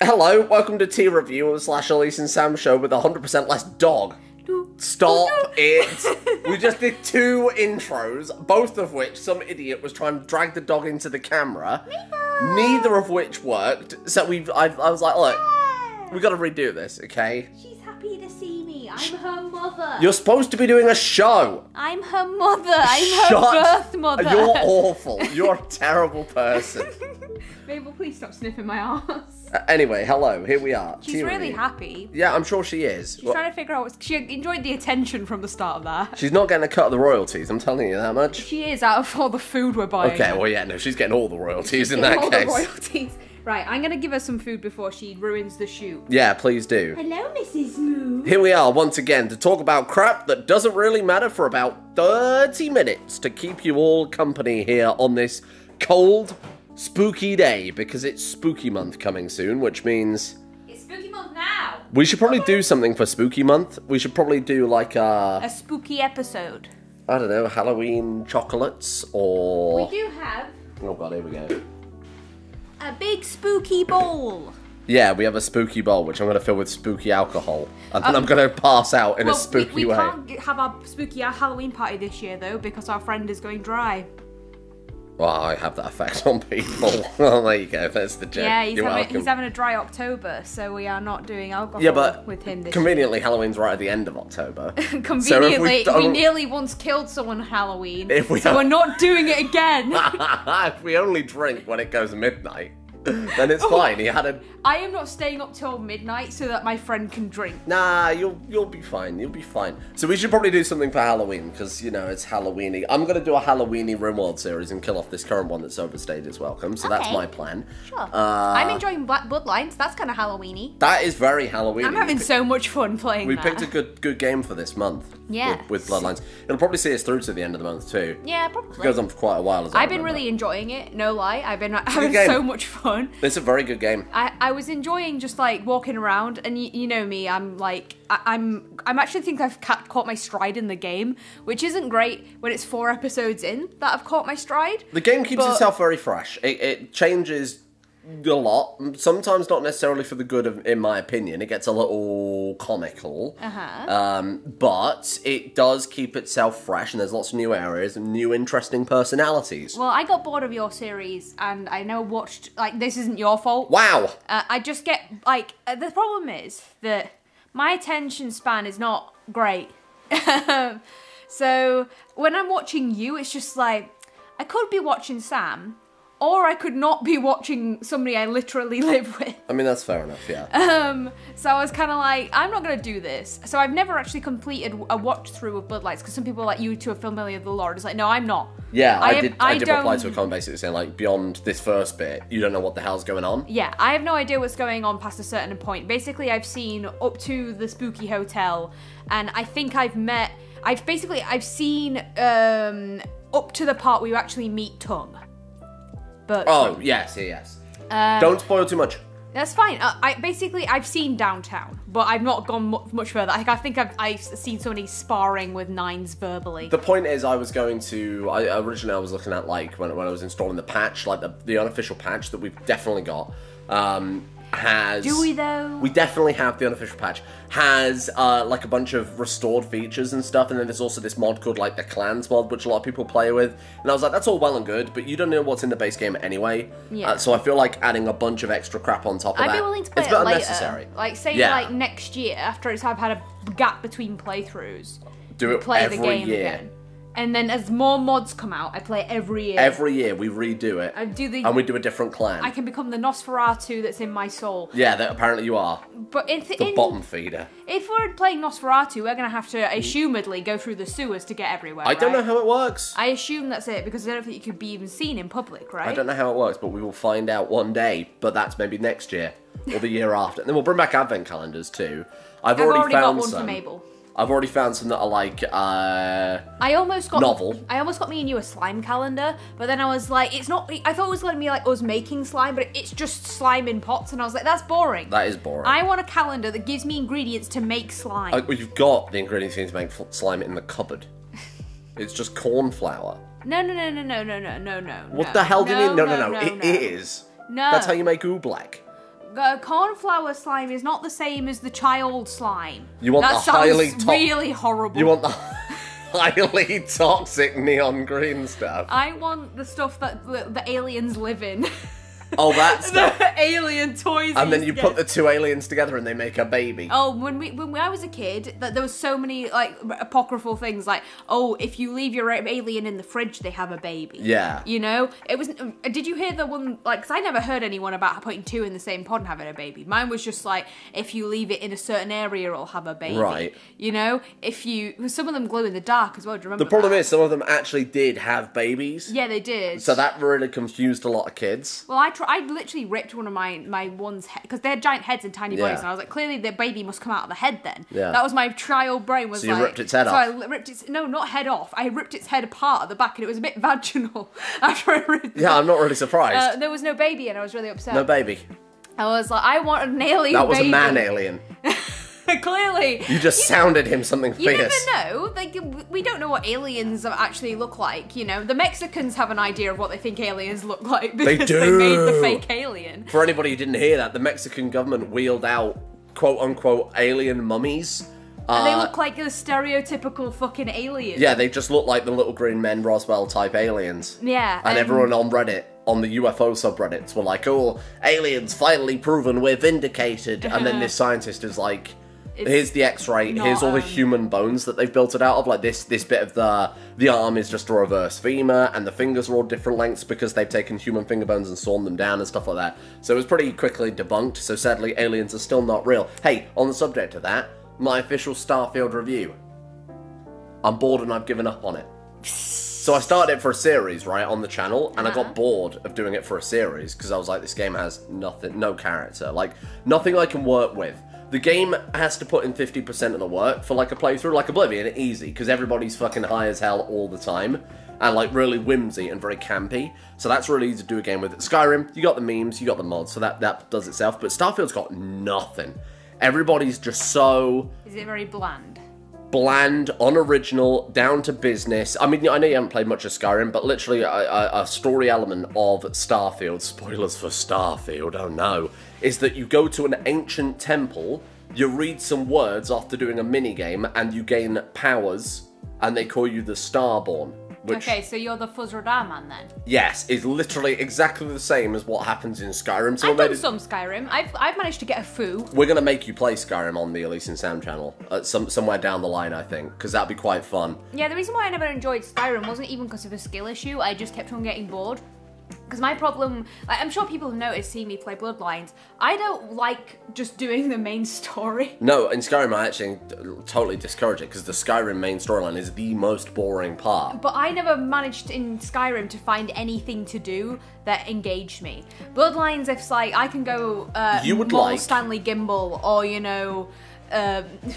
Hello, welcome to Tea Review / Elise and Sam Show with 100% less dog. Stop it. We just did 2 intros, both of which some idiot was trying to drag the dog into the camera. Neither of which worked. So I was like, look, we gotta redo this, okay? She's happy to see me. I'm her mother. You're supposed to be doing a show. I'm her mother. I'm her birth mother. You're awful. You're a terrible person. Mabel, please stop sniffing my arse. Anyway, hello, here we are. She's really happy. Yeah, I'm sure she is. She's trying to figure out she enjoyed the attention from the start of that. She's not getting a cut of the royalties, I'm telling you that much. She is, out of all the food we're buying. Okay, well, yeah, no, she's getting all the royalties in that case. All the royalties. Right, I'm gonna give her some food before she ruins the shoot. Yeah, please do. Hello, Mrs. Moo. Here we are once again to talk about crap that doesn't really matter for about 30 minutes to keep you all company here on this cold, spooky day, because it's spooky month coming soon, which means... It's spooky month now! We should probably do something for spooky month. We should probably do like a spooky episode. I don't know, Halloween chocolates, or... We do have... Oh god, here we go. A big spooky bowl. Yeah, we have a spooky bowl, which I'm going to fill with spooky alcohol. And then I'm going to pass out in a spooky way. We can't have our spooky Halloween party this year, though, because our friend is going dry. Well, I have that effect on people. Well, there you go. That's the joke. Yeah, he's having a dry October, so we are not doing alcohol with him this conveniently, year. Halloween's right at the end of October. Conveniently, we nearly once killed someone Halloween, so we're not doing it again. If we only drink when it goes midnight, then it's fine. I am not staying up till midnight so that my friend can drink. Nah, you'll be fine. You'll be fine. So we should probably do something for Halloween, because, you know, it's Halloweeny. I'm going to do a Halloweeny RimWorld series and kill off this current one that's overstayed is welcome. So that's my plan. Sure. I'm enjoying Black Bloodlines. That's kind of Halloweeny. That is very Halloweeny. I'm having so much fun playing We picked a good game for this month. Yeah. With Bloodlines. It'll probably see us through to the end of the month too. Yeah, probably. It goes on for quite a while. I've been really enjoying it, no lie. I've been having so much fun. It's a very good game. I was enjoying just like walking around, and you know me, I'm like, I'm actually think I've caught my stride in the game, which isn't great when it's 4 episodes in that I've caught my stride. The game keeps itself very fresh. It changes a lot, sometimes not necessarily for the good, in my opinion. It gets a little comical, but it does keep itself fresh, and there's lots of new areas and new interesting personalities. Well, I got bored of your series, and I never watched, like, this isn't your fault. Wow! I just get, like, the problem is that my attention span is not great. So, when I'm watching you, it's just like, I could be watching Sam, or I could not be watching somebody I literally live with. I mean, that's fair enough, yeah. So I was kind of like, I'm not going to do this. So I've never actually completed a watch-through of Bloodlines, because some people like you two are familiar with the lore. It's like, no, I'm not. Yeah, I did reply to a comment basically saying, like, beyond this first bit, you don't know what the hell's going on. Yeah, I have no idea what's going on past a certain point. Basically, I've seen up to the spooky hotel, and I think I've seen up to the part where you actually meet Tongue. But, yes. Don't spoil too much. That's fine. I've seen downtown, but I've not gone much further. I think I've seen somebody sparring with Nines verbally. The point is, originally I was looking at, like, when I was installing the patch, like the unofficial patch that we've definitely got, Do we though? We definitely have the unofficial patch. Has like a bunch of restored features and stuff, and then there's also this mod called like the Clans mod, which a lot of people play with. And I was like, that's all well and good, but you don't know what's in the base game anyway. Yeah. So I feel like adding a bunch of extra crap on top of that. I'd be willing to play it later. Like say like next year, after I've had a gap between playthroughs. Do it play every the game year. Again. And then as more mods come out, I play it every year. Every year we redo it. And we do a different clan. I can become the Nosferatu that's in my soul. Yeah, that apparently you are. But the bottom feeder. If we're playing Nosferatu, we're going to have to, assumedly, go through the sewers to get everywhere, I don't know how it works. I assume that's it, because I don't think you could be even seen in public, right? I don't know how it works, but we will find out one day. But that's maybe next year, or the year after. And then we'll bring back advent calendars, too. I've already found got one some. for Mabel. I've already found some that are like, I almost got me and you a slime calendar, but then I was like, it's not, I thought it was going to be like us making slime, but it's just slime in pots, and I was like, that's boring. That is boring. I want a calendar that gives me ingredients to make slime. Well, you've got the ingredients you need to make slime in the cupboard. It's just corn flour. No. What the hell do you mean? No. It is. No. That's how you make oobleck. cornflower slime is not the same as the child slime. You want that the highly sounds really horrible. You want the highly toxic neon green stuff. I want the stuff that the aliens live in. Oh, that stuff. The alien toys. And then you put the two aliens together and they make a baby. Oh, when I was a kid, there was so many like apocryphal things like, oh, if you leave your alien in the fridge, they have a baby. Yeah. You know, it was. Did you hear the one like? Because I never heard anyone about putting two in the same pod and having a baby. Mine was just like, if you leave it in a certain area, it'll have a baby. Right. You know, some of them glow in the dark as well. Do you remember? The problem that? is some of them actually did have babies. Yeah, they did. So that really confused a lot of kids. Well, I literally ripped one of my one's head because they had giant heads and tiny bodies, and I was like, clearly the baby must come out of the head then. Yeah. That was my child brain. So you ripped its head off? I ripped its not head off. I ripped its head apart at the back, and it was a bit vaginal after I ripped it. Yeah, I'm not really surprised. There was no baby, and I was really upset. No baby. I was like, I want an alien. That was baby. a man alien. Clearly. You just sounded him something fierce. You never know. Like, we don't know what aliens actually look like, you know. The Mexicans have an idea of what they think aliens look like because they made the fake alien. For anybody who didn't hear that, the Mexican government wheeled out quote-unquote alien mummies. And they look like the stereotypical fucking aliens. Yeah, they just look like the Little Green Men Roswell type aliens. Yeah. And everyone on Reddit, on the UFO subreddits, were like, oh, aliens finally proven, we're vindicated. And then this scientist is like, here's the X-ray, here's all the human bones that they've built it out of. Like this bit of the arm is just a reverse femur, and the fingers are all different lengths because they've taken human finger bones and sawn them down and stuff like that. So it was pretty quickly debunked, so sadly aliens are still not real. Hey, on the subject of that, my official Starfield review. I'm bored and I've given up on it. So I started it for a series, right, on the channel, and I got bored of doing it for a series, because I was like, this game has nothing, no character, like, nothing I can work with. The game has to put in 50% of the work for, like, a playthrough, like Oblivion, easy, because everybody's fucking high as hell all the time, and, like, really whimsy and very campy, so that's really easy to do a game with. Skyrim, you got the memes, you got the mods, so that does itself, but Starfield's got nothing. Everybody's just so... Is it very bland? Bland, unoriginal, down to business. I mean, I know you haven't played much of Skyrim, but literally a story element of Starfield, spoilers for Starfield, oh no, is that you go to an ancient temple, you read some words after doing a minigame, and you gain powers, and they call you the Starborn. Which, okay, so you're the Fuzz Radar man then? Yes, is literally exactly the same as what happens in Skyrim. So I've done some Skyrim. I've managed to get a foo. We're going to make you play Skyrim on the Elise and Sam channel, somewhere down the line, I think, because that'd be quite fun. Yeah, the reason why I never enjoyed Skyrim wasn't even because of a skill issue, I just kept on getting bored. Because my problem, like, I'm sure people have noticed seeing me play Bloodlines, I don't like just doing the main story. No, in Skyrim I actually totally discourage it, because the Skyrim main storyline is the most boring part. But I never managed in Skyrim to find anything to do that engaged me. Bloodlines, if like, I can go Stanley Gimbal, or, you know,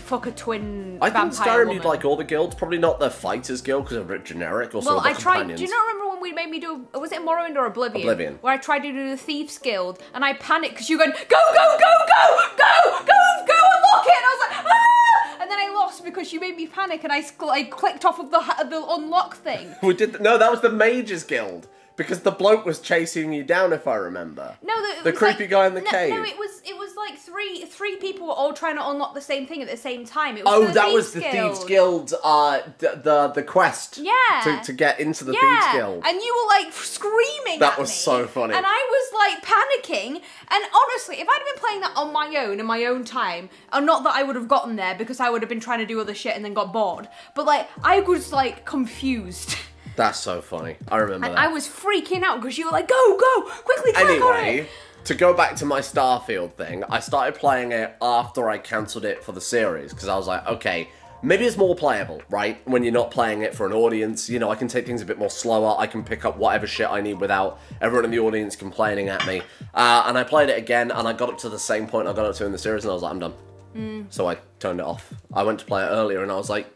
fuck a twin I think vampire Skyrim woman. You'd like all the guilds, probably not the Fighters Guild, because they're a bit generic, or well, the I tried, companions. do you not remember when we made me do, was it Morrowind or Oblivion? Oblivion. Where I tried to do the Thieves Guild, and I panicked because you went, go, go, go, go, go, go, go, unlock it, and I was like, ah! And then I lost because you made me panic, and I clicked off of the unlock thing. We did, no, that was the Mages Guild. Because the bloke was chasing you down, if I remember. No, the creepy guy in the cave. No, it was like three people were all trying to unlock the same thing at the same time. It was that was the Thieves Guild, the quest. Yeah. To get into the Thieves Guild. And you were like screaming That at was me, so funny. And I was like panicking. And honestly, if I'd been playing that on my own, in my own time, and not that I would have gotten there because I would have been trying to do other shit and then got bored, but like, I was like confused. That's so funny. I remember that. I was freaking out because you were like, go, go, quickly, click on it. To go back to my Starfield thing, I started playing it after I cancelled it for the series, because I was like, okay, maybe it's more playable, right? When you're not playing it for an audience, you know, I can take things a bit more slower, I can pick up whatever shit I need without everyone in the audience complaining at me. And I played it again, and I got up to the same point I got up to in the series, and I was like, I'm done. So I turned it off. I went to play it earlier, and I was like,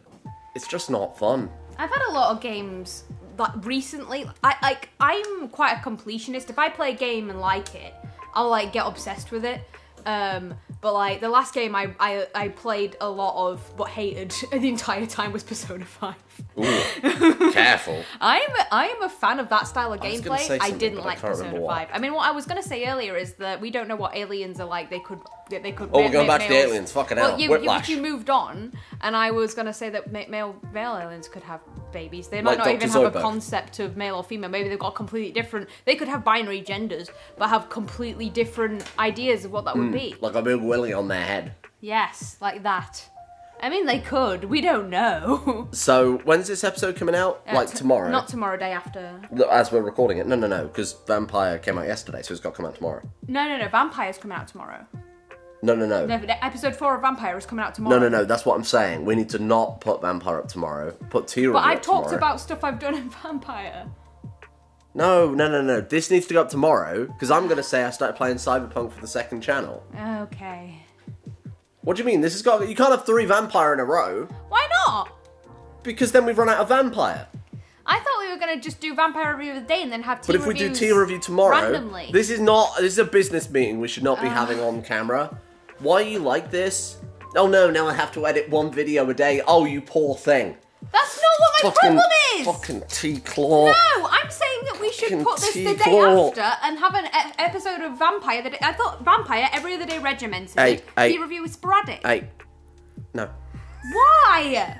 it's just not fun. I've had a lot of games like recently. I'm quite a completionist. If I play a game and like it, I'll like get obsessed with it. But like the last game I played a lot of but hated the entire time was Persona 5. Ooh, careful. I am a fan of that style of I was gonna gameplay. say I something, didn't but I like can't Persona remember 5. I mean, what I was gonna say earlier is that we don't know what aliens are like. They could. Oh, we're going back to the aliens. Fucking hell. Whiplash. You moved on, and I was gonna say that male aliens could have babies. They might Like not even Dr. have a Zoidberg. concept of male or female. Maybe they've got completely different. They could have binary genders, but have completely different ideas of what that would be. Like a big willy on their head. Yes, like that. I mean, they could. We don't know. So, when's this episode coming out? Like tomorrow? Not tomorrow, day after. As we're recording it. No, because Vampire came out yesterday, so it's got to come out tomorrow. No. Vampire's coming out tomorrow. No. No, but episode 4 of Vampire is coming out tomorrow. No, that's what I'm saying. We need to not put Vampire up tomorrow. Put T-Review But I've up talked tomorrow. about stuff I've done in Vampire. No. This needs to go up tomorrow, because I'm going to say I started playing Cyberpunk for the second channel. Okay. What do you mean? You can't have 3 Vampire in a row, Why not? because then we've run out of Vampire. I thought we were going to just do Vampire Review of the Day and then have But if we do T-Review tomorrow, randomly. this is a business meeting we should not be having on camera. Why are you like this? Oh no, now I have to edit 1 video a day. Oh, you poor thing. That's not what my problem is! Fucking T-Claw. No, I'm saying that we should Fucking put this the day T-Claw. after and have an episode of Vampire. I thought Vampire every other day regimented. Hey. T-Review is sporadic. Hey. No. Why?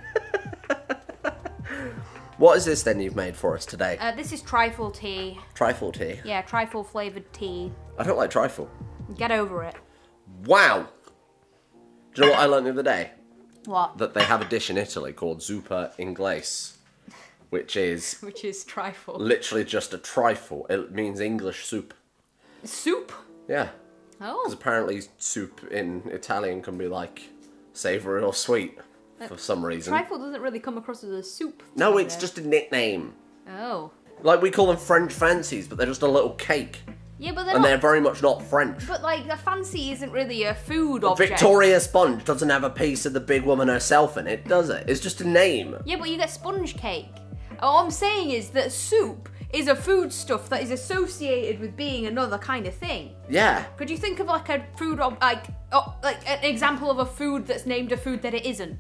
What is this then you've made for us today? This is trifle tea. Trifle tea. Yeah, trifle flavoured tea. I don't like trifle. Get over it. Wow. Do you know what I learned the other day? What? That they have a dish in Italy called zuppa inglese, which is Which is trifle. literally just a trifle. It means English soup. Soup? Yeah. Because Oh. apparently soup in Italian can be like savoury or sweet for some reason. Trifle doesn't really come across as a soup. No, it's just a nickname. Oh. Like we call them French fancies, but they're just a little cake. Yeah, but they're And not... they're very much not French. But, like, the fancy isn't really a food object. Victoria Sponge doesn't have a piece of the big woman herself in it, does it? It's just a name. Yeah, but you get sponge cake. All I'm saying is that soup is a food stuff that is associated with being another kind of thing. Yeah. Could you think of like a food, like an example of a food that's named a food that it isn't?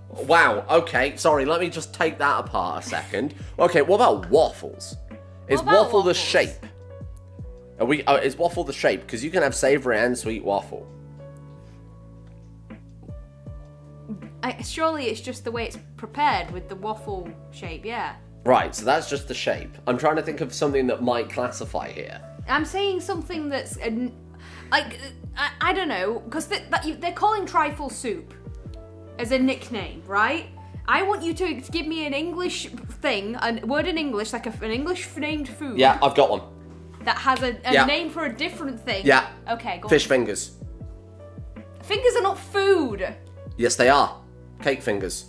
Wow, okay, sorry, let me just take that apart a second. Okay, what about waffles? Is What about waffle the waffles? shape? Is waffle the shape? Because you can have savoury and sweet waffle. Surely it's just the way it's prepared with the waffle shape, yeah. Right, so that's just the shape. I'm trying to think of something that might classify here. I'm saying something that's, I don't know, because they're calling trifle soup as a nickname, right? I want you to give me an English thing, a word in English, like an English named food. Yeah, I've got one. That has a Yeah. name for a different thing. Yeah. Okay, go Fish fingers. on. Fingers are not food. Yes, they are. Cake fingers.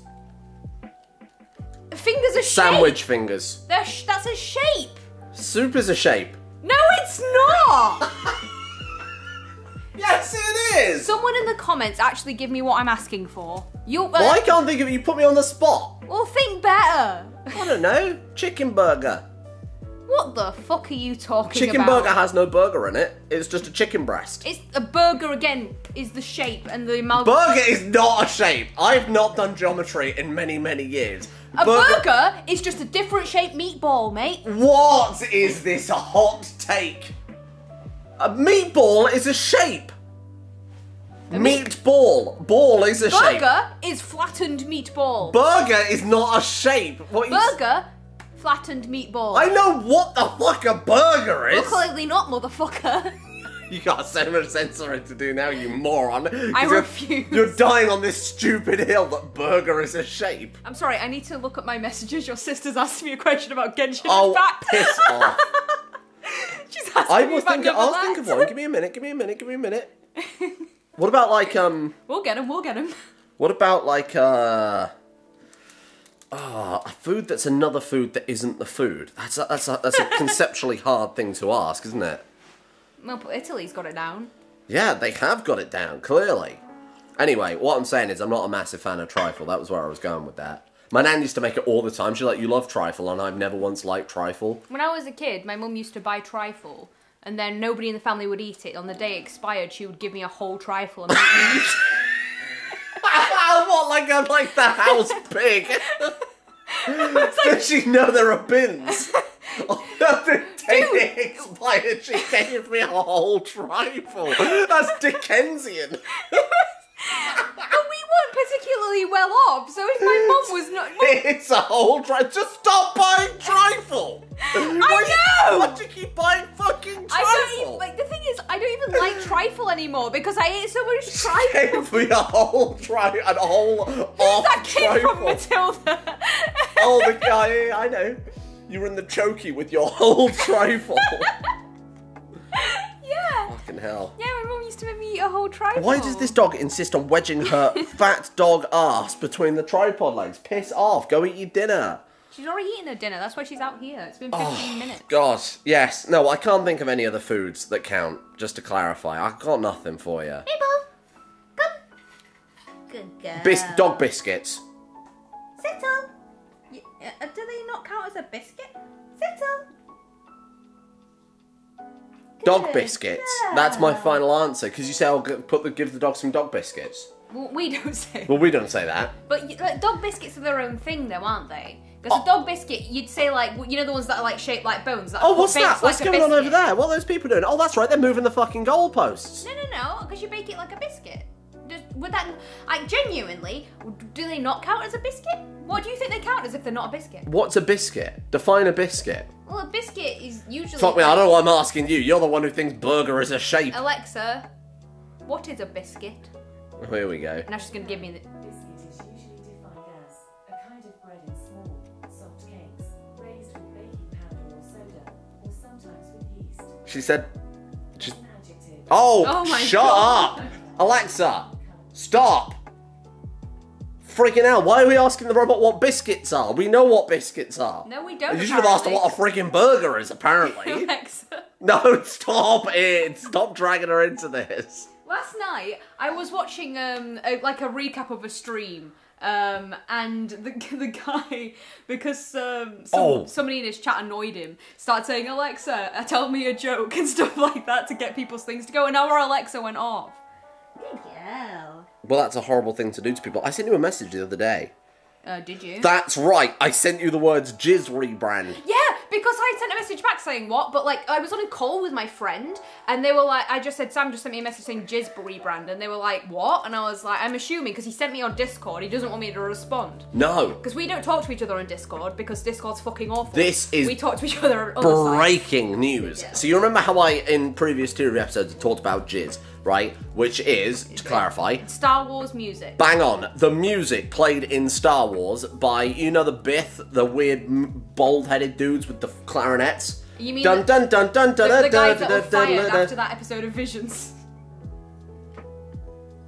Fingers are Sandwich shape. fingers. That's a shape. Soup is a shape. No, it's not. Yes, it is! Someone in the comments actually give me what I'm asking for. Well, I can't think of it. You put me on the spot. Well, think better. I don't know. Chicken burger. What the fuck are you talking Chicken about? burger has no burger in it. It's just a chicken breast. It's a burger again. Is the shape and the amount. Burger is not a shape. I've not done geometry in many, many years. A burger is just a different shaped meatball, mate. What is this hot take? A meatball is a shape. Meatball. Ball is a shape. Burger is flattened meatball. Burger is not a shape. What you Burger, flattened meatball. I know what the fuck a burger is. Well, clearly not, motherfucker. You got so much censoring to do now, you moron. I 'Cause refuse. You're dying on this stupid hill that burger is a shape. I'm sorry, I need to look at my messages. Your sister's asked me a question about Genshin Oh, Impact. piss off. She's asking I me was about thinking. I'll think of Neverland. one. Give me a minute. What about like We'll get him. What about like a food that's another food that isn't the food? That's a conceptually hard thing to ask, isn't it? Well, but Italy's got it down. Yeah, they have got it down, clearly. Anyway, what I'm saying is I'm not a massive fan of trifle. That was where I was going with that. My nan used to make it all the time. She's like, you love trifle, and I've never once liked trifle. When I was a kid, my mum used to buy trifle, and then nobody in the family would eat it. On the day it expired, she would give me a whole trifle and make me eat it. What not like the house pig. Does she know there are bins? The day it expired, she gave me a whole trifle. That's Dickensian. But we weren't particularly well off, so if my mum was not... It's a whole trifle. Just stop buying trifle. I know! Why do you keep buying fucking trifle? I don't even, the thing is, I don't even like trifle anymore because I ate so much trifle. Gave me a whole trifle, a whole off that kid trifle. from Matilda? Oh, the guy, I know. You were in the chokey with your whole trifle. Yeah. Fucking hell. Yeah, my mum used to make me eat a whole trifle. Why does this dog insist on wedging her fat dog ass between the tripod legs? Piss off. Go eat your dinner. She's already eaten her dinner. That's why she's out here. It's been 15 minutes. God. Yes. No, I can't think of any other foods that count, just to clarify. I've got nothing for you. Hey, Bo. Come. Good girl. Dog biscuits. Settle. Do they not count as a biscuit? Settle. Dog biscuits. That's my final answer. Because you say I'll give the dog some dog biscuits. Well, we don't say. Well, we don't say that. But like, dog biscuits are their own thing, though, aren't they? Because a dog biscuit, you'd say like, you know, the ones that are like shaped like bones. That What's that? What's like going on over there? What are those people doing? Oh, that's right. They're moving the fucking goalposts. No. Because you bake it like a biscuit. Would that, like, genuinely, do they not count as a biscuit? What do you think they count as if they're not a biscuit? What's a biscuit? Define a biscuit. Well, a biscuit is usually... Fuck me, I don't know why I'm asking you. You're the one who thinks burger is a shape. Alexa, what is a biscuit? Oh, here we go. Now she's going to give me the... Biscuit is usually defined as a kind of bread in small, soft cakes, raised with baking powder or soda, or sometimes with yeast. She said... An adjective. Oh my shut God. up! Alexa, stop! Freaking hell, why are we asking the robot what biscuits are? We know what biscuits are. No, we don't, You should have asked her what a freaking burger is, apparently. Alexa. No, stop it! Stop dragging her into this. Last night, I was watching a recap of a stream, and the guy, because somebody in his chat annoyed him, started saying, Alexa, tell me a joke and stuff like that to get people's things to go, and our Alexa went off. Good girl. Well, that's a horrible thing to do to people. I sent you a message the other day. Did you? That's right, I sent you the words jizz rebrand. Yeah, because I sent a message back saying what, but like I was on a call with my friend and they were like, I just said, Sam just sent me a message saying jizz rebrand, and they were like, what? And I was like, I'm assuming because he sent me on Discord, he doesn't want me to respond. No. Because we don't talk to each other on Discord because Discord's fucking awful. This is we talk to each other on other sites. breaking news. Yeah. So you remember how I, in previous theory episodes, talked about jizz, right? Which is, to clarify, Star Wars music. bang on, the music played in Star Wars by, you know, the Bith, the weird bald-headed dudes with the clarinets. You mean dun dun dun dun dun the guys that dun, were dun, fired dun, dun. after that episode of Visions?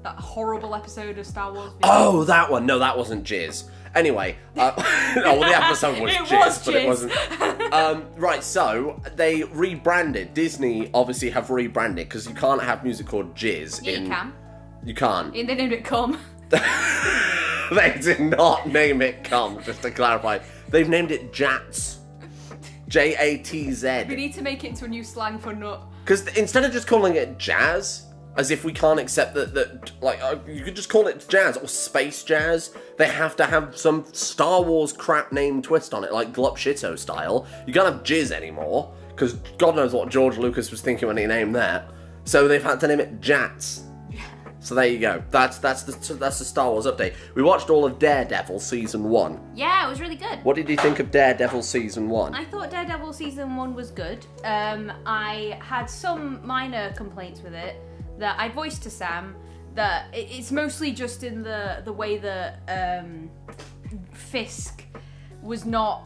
That horrible episode of Star Wars Visions. Oh, that one. No, that wasn't jizz. Anyway, oh, well, the episode was jizz, but it wasn't. Right, so they rebranded. Disney obviously have rebranded because you can't have music called jizz. Yeah, you can. You can't. And they named it Cum. They did not name it Cum, just to clarify. They've named it Jatz. J-A-T-Z. We need to make it into a new slang for nut. Because instead of just calling it jazz, as if we can't accept that like, you could just call it jazz or space jazz, they have to have some Star Wars crap name twist on it, like Glup Shitto style. You can't have jizz anymore, because God knows what George Lucas was thinking when he named that. So they've had to name it Jats. So there you go. That's the Star Wars update. We watched all of Daredevil Season 1. Yeah, it was really good. What did you think of Daredevil Season 1? I thought Daredevil Season 1 was good. I had some minor complaints with it that I voiced to Sam, that it's mostly just in the way that Fisk was not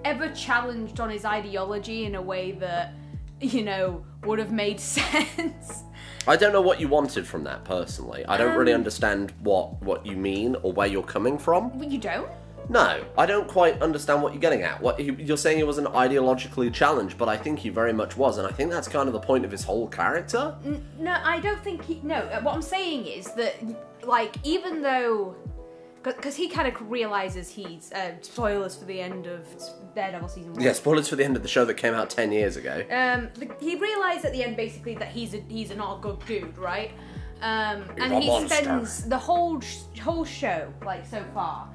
ever challenged on his ideology in a way that, you know, would have made sense. I don't know what you wanted from that, personally. I don't really understand what you mean or where you're coming from. But you don't? No, I don't quite understand what you're getting at. You're saying he wasn't ideologically challenged, but I think he very much was, and I think that's kind of the point of his whole character. No, I don't think he... No, what I'm saying is that, like, even though... Because he kind of realises he's... spoilers for the end of Daredevil Season 1. Yeah, spoilers for the end of the show that came out 10 years ago. He realised at the end, basically, that he's not a good dude, right? And he spends the whole show, like, so far,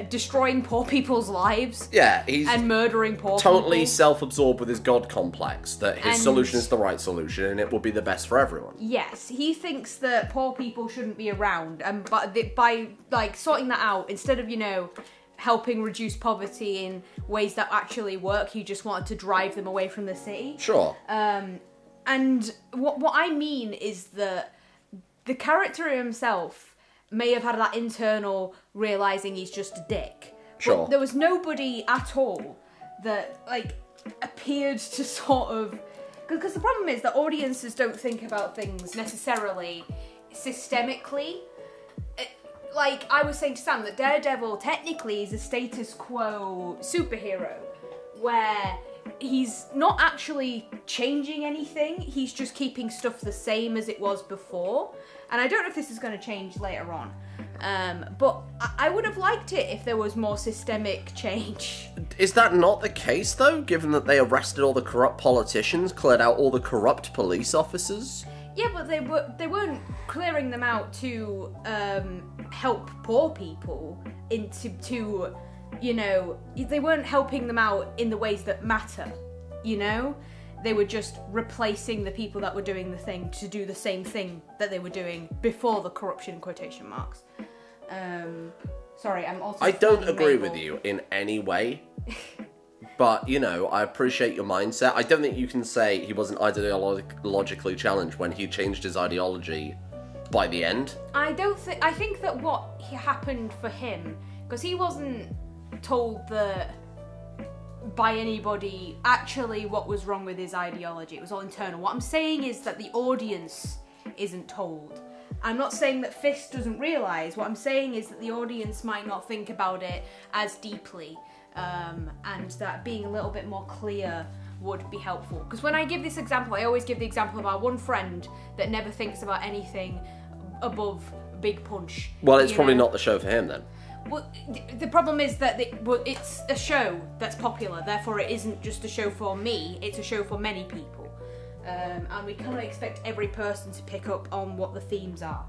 destroying poor people's lives. Yeah, he's and murdering poor totally people. self-absorbed with his god complex, that his solution is the right solution and it will be the best for everyone. Yes, he thinks that poor people shouldn't be around, and by like sorting that out, instead of, you know, helping reduce poverty in ways that actually work, he just wanted to drive them away from the city. Sure. And what I mean is that the character himself may have had that internal realizing he's just a dick. Sure. But there was nobody at all that, like, appeared to sort of... Because the problem is that audiences don't think about things necessarily systemically. Like I was saying to Sam, that Daredevil technically is a status quo superhero, where he's not actually changing anything, he's just keeping stuff the same as it was before. And I don't know if this is going to change later on. But I would have liked it if there was more systemic change. Is that not the case, though, given that they arrested all the corrupt politicians, cleared out all the corrupt police officers? Yeah, but they weren't clearing them out to help poor people to you know, they weren't helping them out in the ways that matter, you know? They were just replacing the people that were doing the thing to do the same thing that they were doing before the corruption, quotation marks. Sorry, I'm also... I don't agree with you in any way, but, you know, I appreciate your mindset. I don't think you can say he wasn't ideologically challenged when he changed his ideology by the end. I think that what happened for him, because he wasn't told that by anybody actually what was wrong with his ideology. It was all internal. What I'm saying is that the audience isn't told. I'm not saying that Fist doesn't realise. What I'm saying is that the audience might not think about it as deeply, and that being a little bit more clear would be helpful. Because when I give this example, I always give the example of our one friend that never thinks about anything above Big Punch. Well, it's probably not the show for him then. Well, the problem is that it's a show that's popular, therefore it isn't just a show for me, it's a show for many people. And we cannot expect every person to pick up on what the themes are.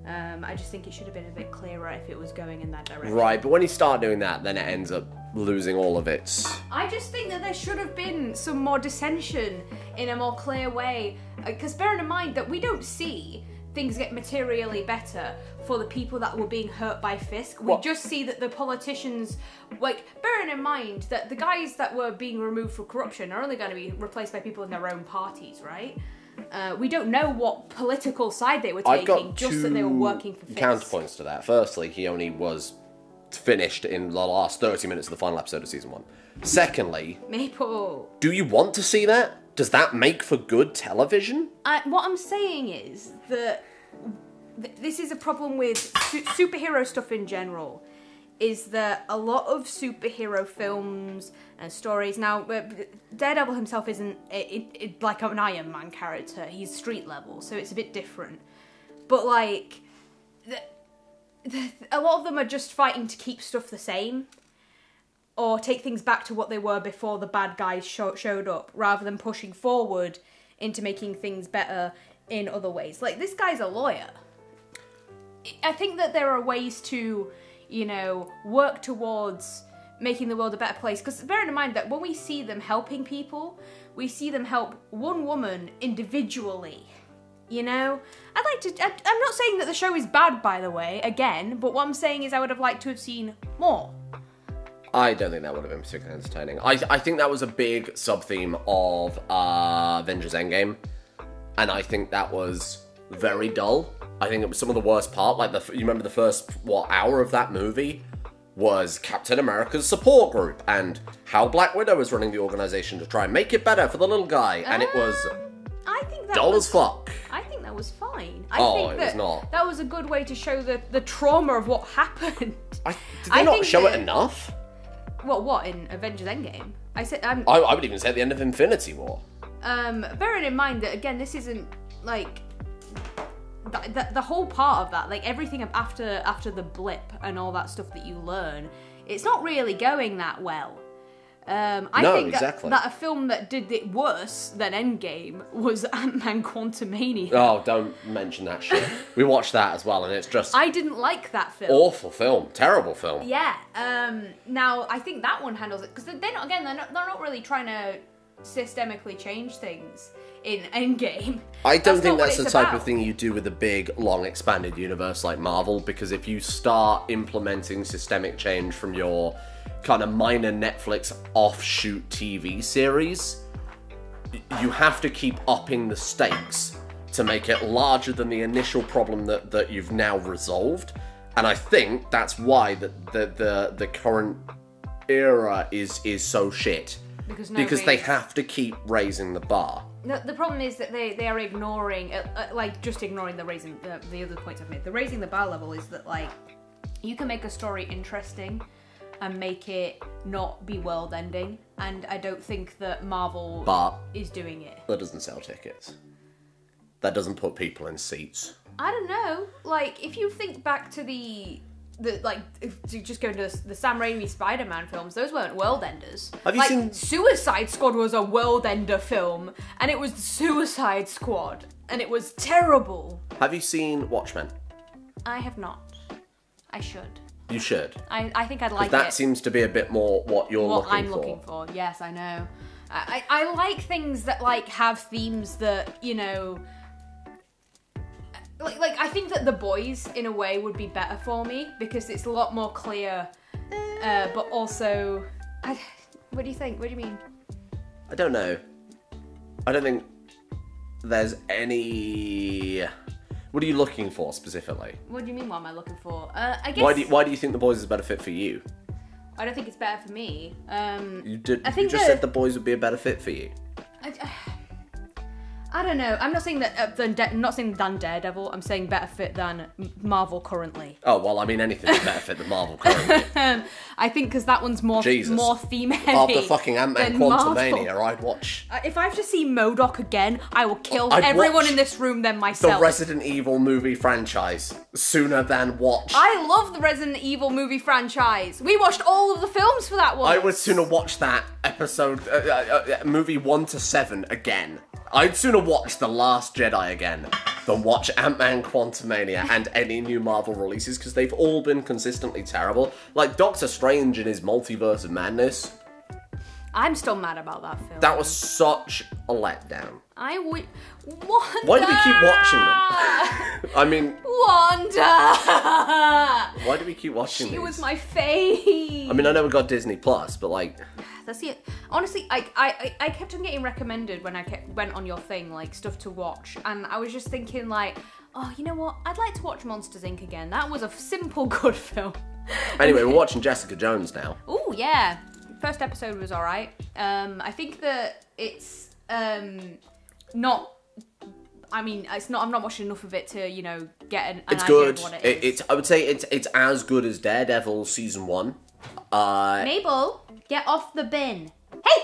I just think it should have been a bit clearer if it was going in that direction. Right, but when you start doing that, then it ends up losing all of its... I just think that there should have been some more dissension in a more clear way. Because bearing in mind that we don't see things get materially better for the people that were being hurt by Fisk. We just see that the politicians, like, bearing in mind that the guys that were being removed for corruption are only going to be replaced by people in their own parties, right? We don't know what political side they were taking, just that they were working for Fisk. Counterpoints to that. Firstly, he only was finished in the last 30 minutes of the final episode of season 1. Secondly, Maple, do you want to see that? Does that make for good television? What I'm saying is that this is a problem with superhero stuff in general, is that a lot of superhero films and stories... Now, Daredevil himself isn't like an Iron Man character. He's street level, so it's a bit different. But, like, a lot of them are just fighting to keep stuff the same, or take things back to what they were before the bad guys showed up, rather than pushing forward into making things better in other ways. Like, this guy's a lawyer. I think that there are ways to, you know, work towards making the world a better place. Because bearing in mind that when we see them helping people, we see them help one woman individually. You know? I'm not saying that the show is bad, by the way, again, but what I'm saying is I would have liked to have seen more. I don't think that would have been particularly entertaining. I think that was a big sub-theme of Avengers Endgame, and I think that was very dull. I think it was some of the worst part. Like, you remember the first, hour of that movie was Captain America's support group, and how Black Widow was running the organization to try and make it better for the the guy, and it was dull as fuck. I think that was fine. It was not. That was a good way to show the trauma of what happened. Did they not show it enough? What, in Avengers Endgame? I would even say at the end of Infinity War. Bearing in mind that, again, this isn't, like, the whole part of that, like, everything after the blip and all that stuff that you learn, it's not really going that well. I No, think exactly. that a film that did it worse than Endgame was Ant-Man Quantumania. Oh, don't mention that shit. We watched that as well, and it's just I didn't like that film. awful film, terrible film. Yeah. Now I think that one handles it because they're not really trying to systemically change things in Endgame. I don't think not that's what the it's type about. of thing you do with a big, long, expanded universe like Marvel, because if you start implementing systemic change from your kind of minor Netflix offshoot TV series, you have to keep upping the stakes to make it larger than the initial problem that you've now resolved. And I think that's why the current era is so shit. Because they have to keep raising the bar. The problem is that they are ignoring, just ignoring the other points I've made. The raising the bar level is that, like, you can make a story interesting and make it not be world-ending, and I don't think that Marvel is doing it. That doesn't sell tickets. That doesn't put people in seats. I don't know. Like, if you think back to if you just go to the Sam Raimi Spider-Man films, those weren't world-enders. Have you seen... Suicide Squad was a world-ender film, and it was the Suicide Squad, and it was terrible. Have you seen Watchmen? I have not. I should. You should. I think I'd like it. That seems to be a bit more what you're looking for. What I'm looking for. Yes, I know. I like things that, like, have themes that, you know... Like, I think that The Boys, in a way, would be better for me, because it's a lot more clear, but also... what do you think? What do you mean? I don't know. I don't think there's any... What are you looking for, specifically? What do you mean, what am I looking for? I guess... Why do you think The Boys is a better fit for you? I don't think it's better for me. You just said The Boys would be a better fit for you. I don't know. I'm not saying that than Daredevil. I'm saying better fit than Marvel currently. Oh, well, I mean anything's better fit than Marvel currently. I think because that one's more theme heavy. After fucking Ant-Man Quantumania, I'd watch... if I have to see MODOK again, I will kill everyone in this room then myself. The Resident Evil movie franchise sooner than watch... I love the Resident Evil movie franchise. We watched all of the films for that one. I would sooner watch that episode, movie 1 to 7 again. I'd sooner watch The Last Jedi again than watch Ant-Man Quantumania and any new Marvel releases, because they've all been consistently terrible. Like Doctor Strange and his Multiverse of Madness. I'm still mad about that film. That was such a letdown. Wanda! Why do we keep watching them? I mean... Wanda! Why do we keep watching these? She was my fave. I mean, I know we got Disney Plus, but like... That's it. Honestly, I kept on getting recommended when I went on your thing, like, stuff to watch. And I was just thinking, like, oh, you know what? I'd like to watch Monsters, Inc. again. That was a simple, good film. Anyway, we're watching Jessica Jones now. Oh, yeah. First episode was alright. I think that it's not... I mean, it's not. I'm not watching enough of it to, you know, get an It's idea good. of what it is. I would say it's as good as Daredevil season 1. Mabel, get off the bin. Hey!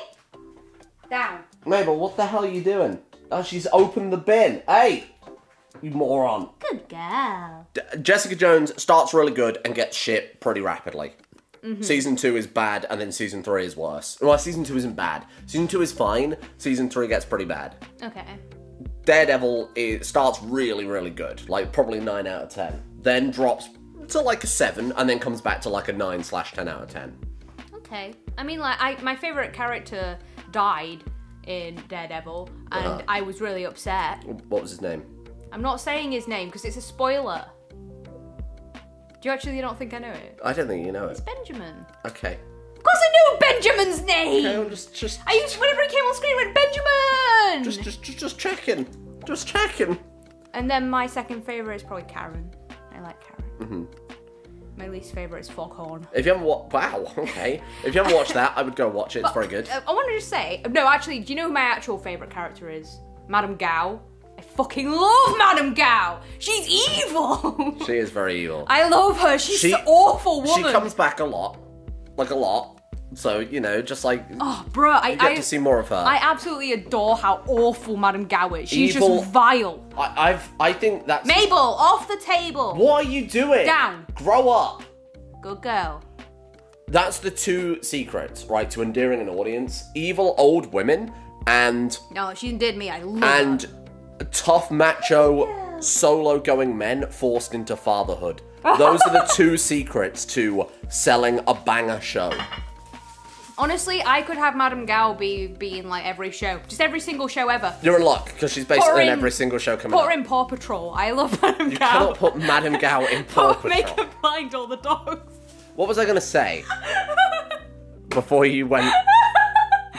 Down. Mabel, what the hell are you doing? Oh, she's opened the bin. Hey! You moron. Good girl. Jessica Jones starts really good and gets shit pretty rapidly. Mm-hmm. Season 2 is bad, and then Season 3 is worse. Well, Season 2 isn't bad. Season 2 is fine. Season 3 gets pretty bad. Okay. Daredevil starts really, really good. Like, probably 9 out of 10. Then drops to like a 7, and then comes back to like a 9/10 out of 10. Okay. I mean, like, my favourite character died in Daredevil, and I was really upset. What was his name? I'm not saying his name, because it's a spoiler. Do you actually not think I know it? I don't think you know it. It's Benjamin. Okay. Of course I knew Benjamin's name! Okay, I'm just... I used to, whenever he came on screen, I went, Benjamin! Just checking. Just checking. And then my second favourite is probably Karen. I like Karen. Mm-hmm. My least favourite is Foghorn. If you haven't watched... Wow, okay. If you haven't watched that, I would go watch it. It's very good. I want to just say... No, actually, do you know who my actual favourite character is? Madame Gao. I fucking love Madame Gao! She's evil! She is very evil. I love her. She's an awful woman. She comes back a lot. Like, a lot. So, you know, just like... Oh, bruh, I get to see more of her. I absolutely adore how awful Madame Gao is. She's just vile. I think that's... Mabel, off the table! What are you doing? Down. Grow up. Good girl. That's the two secrets, right, to endearing an audience. Evil old women and... No, she did me. I love her. Tough, macho, solo-going men forced into fatherhood. Those are the two secrets to selling a banger show. Honestly, I could have Madame Gao be in like every show. Just every single show ever. You're in luck, because she's basically in every single show coming Put out. her in Paw Patrol. I love Madame Gao. You cannot put Madame Gao in Paw Patrol. Make her blind all the dogs. What was I going to say? Before you went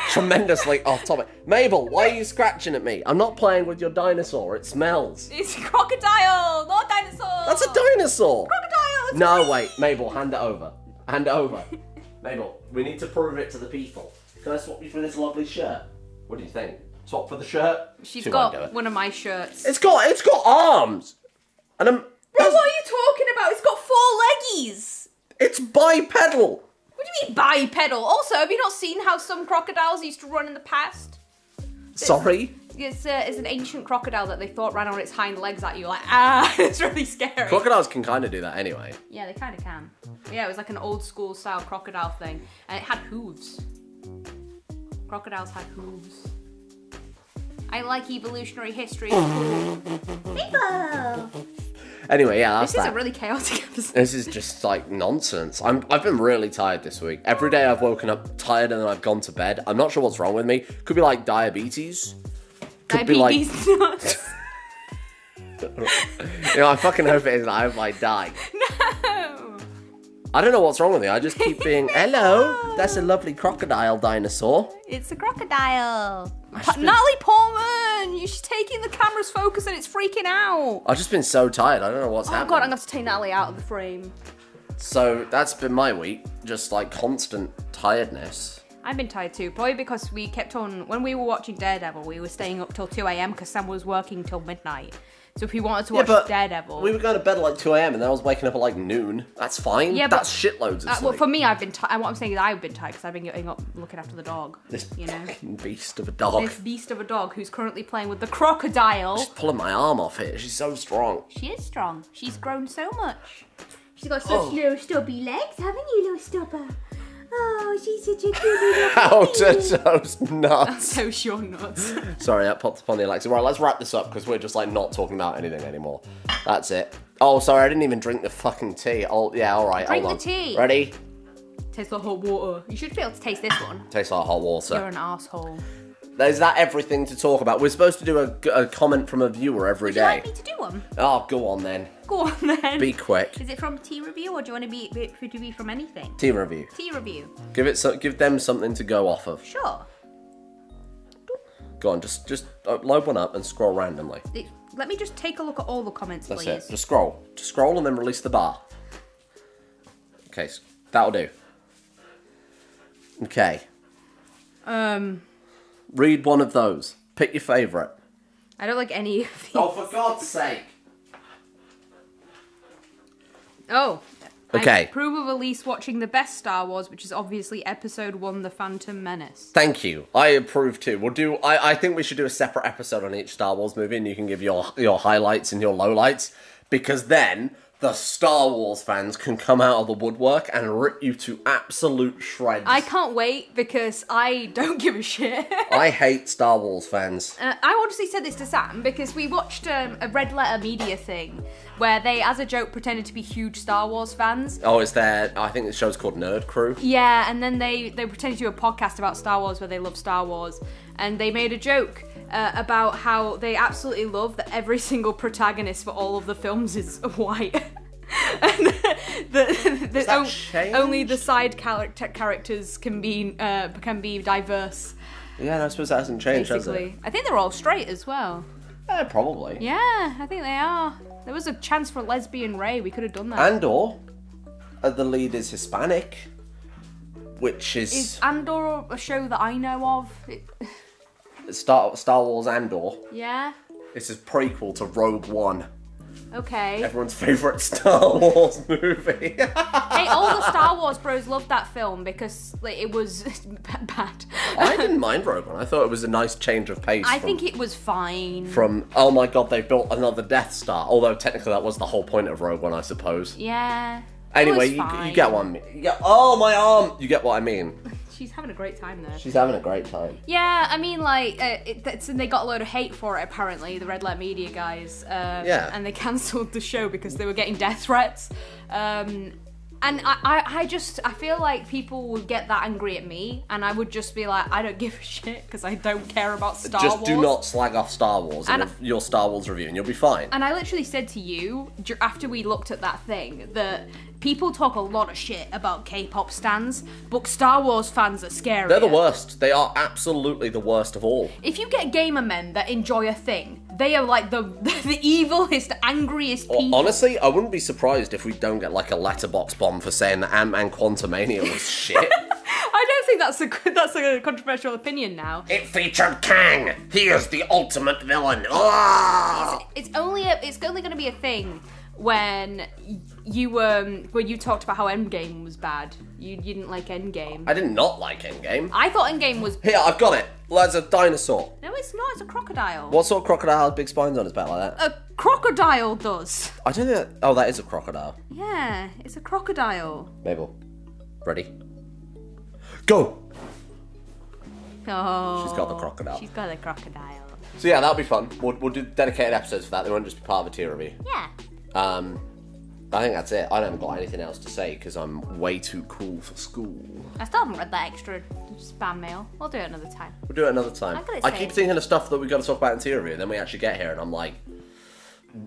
tremendously off topic. Mabel, why are you scratching at me? I'm not playing with your dinosaur. It smells. It's a crocodile, not a dinosaur. That's a dinosaur. Crocodile. It's No, me. wait. Mabel, hand it over. Hand it over. Mabel, we need to prove it to the people. Can I swap you for this lovely shirt? What do you think? Swap for the shirt? She's She won't do got it. one of my shirts. It's got arms. And Bro, what are you talking about? It's got 4 leggies. it's bipedal. What do you mean bipedal? Also, have you not seen how some crocodiles used to run in the past? Sorry? It's an ancient crocodile that they thought ran on its hind legs at you, like, ah, it's really scary. Crocodiles can kind of do that anyway. Yeah, they kind of can. But yeah, it was like an old school style crocodile thing, and it had hooves. Crocodiles had hooves. I like evolutionary history. People! Anyway, yeah, that's This is that. a really chaotic episode. This is just like nonsense. I've been really tired this week. Every day I've woken up tired and then I've gone to bed. I'm not sure what's wrong with me. Could be like diabetes. Could Diabetes be nuts. like, I fucking hope it isn't. I hope I die. No! I don't know what's wrong with me. I just keep being, hello, that's a lovely crocodile dinosaur. It's a crocodile. just been- Natalie Portman! She's taking the camera's focus and it's freaking out. I've just been so tired. I don't know what's Oh happening. god, I'm gonna have to take Natalie out of the frame. So that's been my week. Just like constant tiredness. I've been tired too, probably because we kept on, when we were watching Daredevil, we were staying up till 2 a.m. because Sam was working till midnight. So if we wanted to watch Daredevil... We were going to bed at like 2 a.m. and then I was waking up at like noon. That's fine. Yeah, but- that's shitloads of sleep. well, for me, I've been tired. What I'm saying is I've been tired because I've been getting up looking after the dog. This you know? fucking beast of a dog. This beast of a dog who's currently playing with the crocodile. She's pulling my arm off it. She's so strong. She is strong. She's grown so much. She's got such little stubby legs, haven't you, little stubber? Oh, she's such a good little How to toast nuts. So sure nuts. Sorry, that popped up on the Alexa. Right, let's wrap this up because we're just like not talking about anything anymore. That's it. Oh, sorry, I didn't even drink the fucking tea. Oh, yeah, all right. Drink hold on. the tea. Ready? Tastes like hot water. You should be able to taste this one. Tastes like hot water. You're an asshole. Is that everything to talk about? We're supposed to do a comment from a viewer every Would you day. like me to do one? Oh, go on then. Go on then. Be quick. Is it from tea review or do you want to be from anything? Tea review. Tea review. Give them something to go off of. Sure. Go on, just load one up and scroll randomly. Let me just take a look at all the comments, That's please. it. Just scroll. Just scroll and then release the bar. Okay, that'll do. Okay. Read one of those. Pick your favourite. I don't like any of these. Oh, for God's sake. Oh. Okay. I approve of Elise watching the best Star Wars, which is obviously Episode 1, The Phantom Menace. Thank you. I approve too. We'll do. I think we should do a separate episode on each Star Wars movie, and you can give your highlights and your lowlights, because then the Star Wars fans can come out of the woodwork and rip you to absolute shreds. I can't wait because I don't give a shit. I hate Star Wars fans. I honestly said this to Sam because we watched a Red Letter Media thing where they, as a joke, pretended to be huge Star Wars fans. Oh, it's there. I think the show's called Nerd Crew. Yeah, and then they pretended to do a podcast about Star Wars where they love Star Wars, and they made a joke about how they absolutely love that every single protagonist for all of the films is white. And only the side characters can be diverse. Yeah, I suppose that hasn't changed, has it? Basically, I think they're all straight as well. Probably. Yeah, I think they are. There was a chance for a lesbian Rey. We could have done that. Andor, the lead is Hispanic, which Is Andor a show that I know of? Star Wars Andor. Yeah. This is prequel to Rogue One, Okay. everyone's favourite Star Wars movie. Hey, all the Star Wars bros loved that film because like, it was bad. I didn't mind Rogue One. I thought it was a nice change of pace. I think it was fine. From, oh my god, they built another Death Star. Although technically that was the whole point of Rogue One, I suppose. Yeah. Anyway, fine. you get one. You get, oh, my arm! You get what I mean. She's having a great time there. She's having a great time. Yeah, I mean, like, and they got a load of hate for it, apparently, the Red Letter Media guys. Yeah. And they cancelled the show because they were getting death threats. And I feel like people would get that angry at me, and I would just be like, I don't give a shit, because I don't care about Star Wars. Just do not slag off Star Wars in your Star Wars review, and you'll be fine. And I literally said to you, after we looked at that thing, that people talk a lot of shit about K-pop stans, but Star Wars fans are scary. They're the worst. They are absolutely the worst of all. If you get gamer men that enjoy a thing, they are like the evilest, angriest people. Honestly, I wouldn't be surprised if we don't get like a letterbox bomb for saying that Ant-Man Quantumania was shit. I don't think that's a controversial opinion now. It featured Kang. He is the ultimate villain. Ah! It's only going to be a thing when you talked about how Endgame was bad. You didn't like Endgame. I did not like Endgame. I thought Endgame was... Here, I've got it. There's a dinosaur. No, it's not. It's a crocodile. What sort of crocodile has big spines on its back like that? A crocodile does. I don't think that... Oh, that is a crocodile. Yeah, it's a crocodile. Mabel, ready? Go! Oh. She's got the crocodile. She's got the crocodile. So yeah, that'll be fun. We'll do dedicated episodes for that. They won't just be part of a tier review. Yeah. I think that's it. I haven't got anything else to say because I'm way too cool for school. I still haven't read that extra spam mail. We'll do it another time. We'll do it another time. I keep thinking of stuff that we've got to talk about in tier review, and then we actually get here and I'm like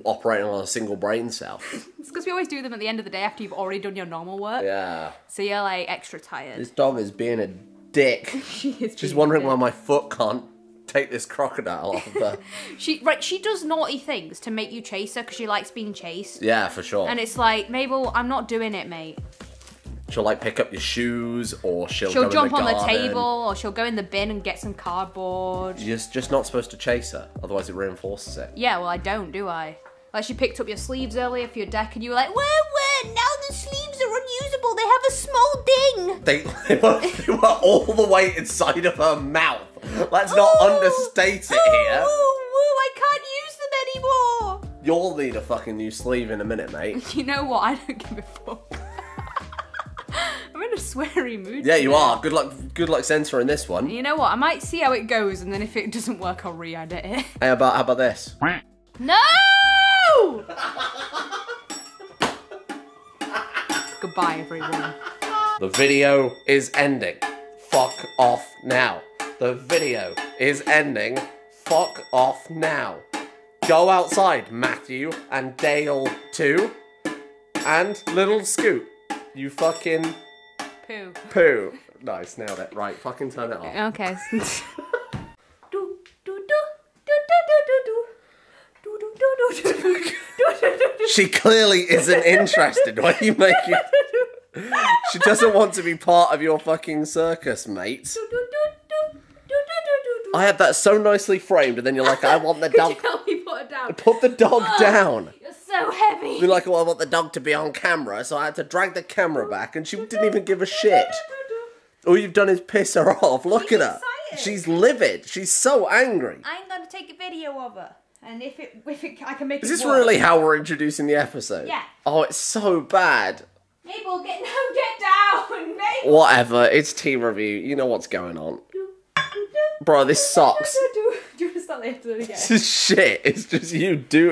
operating on a single brain cell. It's because we always do them at the end of the day after you've already done your normal work. Yeah. So you're like extra tired. This dog is being a dick. She's wondering why my foot can't take this crocodile off of her. She does naughty things to make you chase her because she likes being chased. Yeah, for sure. And it's like, Mabel, I'm not doing it, mate. She'll like pick up your shoes, or she'll jump on the garden. table, or she'll go in the bin and get some cardboard. You're just not supposed to chase her, otherwise it reinforces it. Yeah, well I don't, do I? Like she picked up your sleeves earlier for your deck and you were like, where? Now the sleeves are unusable, they have a small ding. They were all the way inside of her mouth. Let's not understate it here. I can't use them anymore. You'll need a fucking new sleeve in a minute, mate. You know what? I don't give a fuck. I'm in a sweary mood. Yeah, you are. Good luck censoring this one. You know what? I might see how it goes, and then if it doesn't work, I'll re-edit it. Hey, how about this? No! Goodbye, everyone. The video is ending. Fuck off now. The video is ending. Fuck off now. Go outside, Matthew and Dale too. And little Scoot. You fucking... Poo. Nice, nailed it. Right, fucking turn it off. Okay. She clearly isn't interested when you make it. She doesn't want to be part of your fucking circus, mate. I had that so nicely framed, and then you're like, I want the dog. Could you help me put it down? Put the dog down. You're so heavy. You're like, well, I want the dog to be on camera, so I had to drag the camera back, and she didn't even give a shit. All you've done is piss her off. Look at her. Excited. She's livid. She's so angry. I'm going to take a video of her. And if I can make it Is this work. really how we're introducing the episode? Yeah. Oh, it's so bad. Mabel, get down, Mabel. Whatever, it's team review. You know what's going on. Bro, this sucks. Do you want to start the episode again? This is shit. It's just you do